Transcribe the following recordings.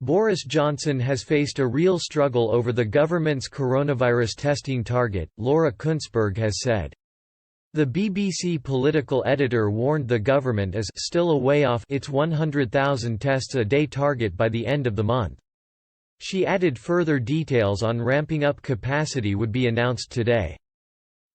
Boris Johnson has faced a real struggle over the government's coronavirus testing target, Laura Kuenssberg has said. The BBC political editor warned the government is still a way off its 100,000 tests a day target by the end of the month. She added further details on ramping up capacity would be announced today.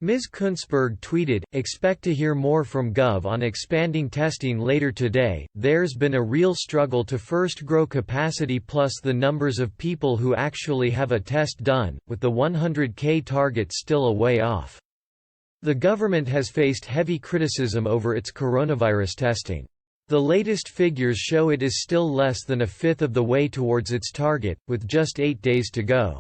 Ms. Kuenssberg tweeted, "Expect to hear more from Gov on expanding testing later today. There's been a real struggle to first grow capacity plus the numbers of people who actually have a test done, with the 100K target still a way off." The government has faced heavy criticism over its coronavirus testing. The latest figures show it is still less than a fifth of the way towards its target, with just 8 days to go.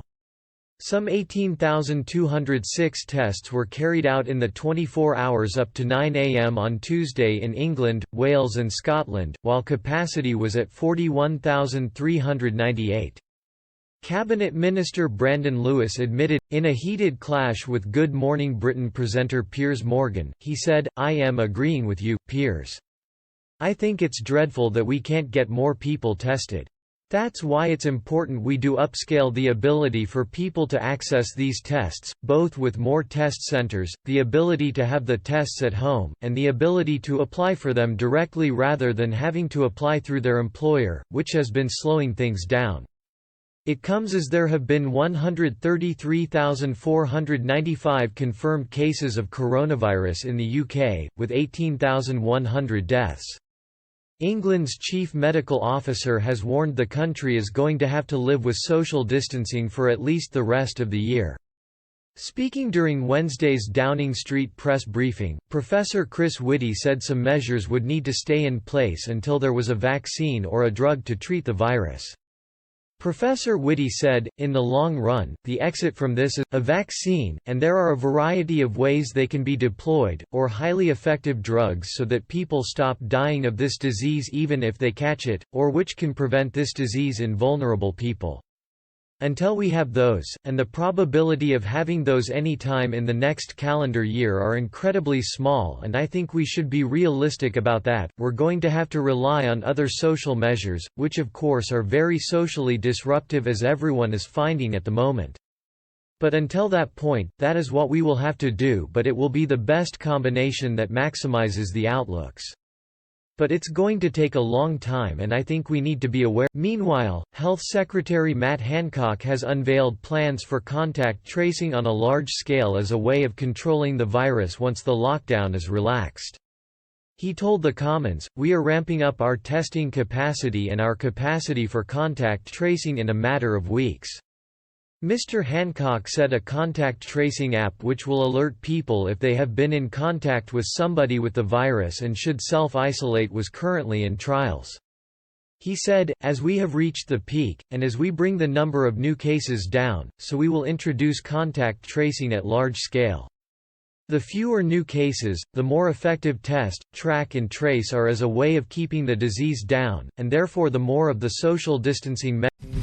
Some 18,206 tests were carried out in the 24 hours up to 9 a.m. on Tuesday in England, Wales and Scotland, while capacity was at 41,398. Cabinet Minister Brandon Lewis admitted, in a heated clash with Good Morning Britain presenter Piers Morgan, he said, "I am agreeing with you, Piers. I think it's dreadful that we can't get more people tested. That's why it's important we do upscale the ability for people to access these tests, both with more test centres, the ability to have the tests at home, and the ability to apply for them directly rather than having to apply through their employer, which has been slowing things down. It comes as there have been 133,495 confirmed cases of coronavirus in the UK, with 18,100 deaths. England's chief medical officer has warned the country is going to have to live with social distancing for at least the rest of the year. Speaking during Wednesday's Downing Street press briefing, Professor Chris Whitty said some measures would need to stay in place until there was a vaccine or a drug to treat the virus. Professor Whitty said, "In the long run, the exit from this is a vaccine, and there are a variety of ways they can be deployed, or highly effective drugs so that people stop dying of this disease even if they catch it, or which can prevent this disease in vulnerable people. Until we have those, and the probability of having those any time in the next calendar year are incredibly small, and I think we should be realistic about that, we're going to have to rely on other social measures, which of course are very socially disruptive as everyone is finding at the moment. But until that point, that is what we will have to do, but it will be the best combination that maximizes the outlooks. But it's going to take a long time and I think we need to be aware." Meanwhile, Health Secretary Matt Hancock has unveiled plans for contact tracing on a large scale as a way of controlling the virus once the lockdown is relaxed. He told the Commons, "We are ramping up our testing capacity and our capacity for contact tracing in a matter of weeks." Mr. Hancock said a contact tracing app which will alert people if they have been in contact with somebody with the virus and should self-isolate was currently in trials. He said, "As we have reached the peak, and as we bring the number of new cases down, so we will introduce contact tracing at large scale. The fewer new cases, the more effective test, track and trace are as a way of keeping the disease down, and therefore the more of the social distancing measures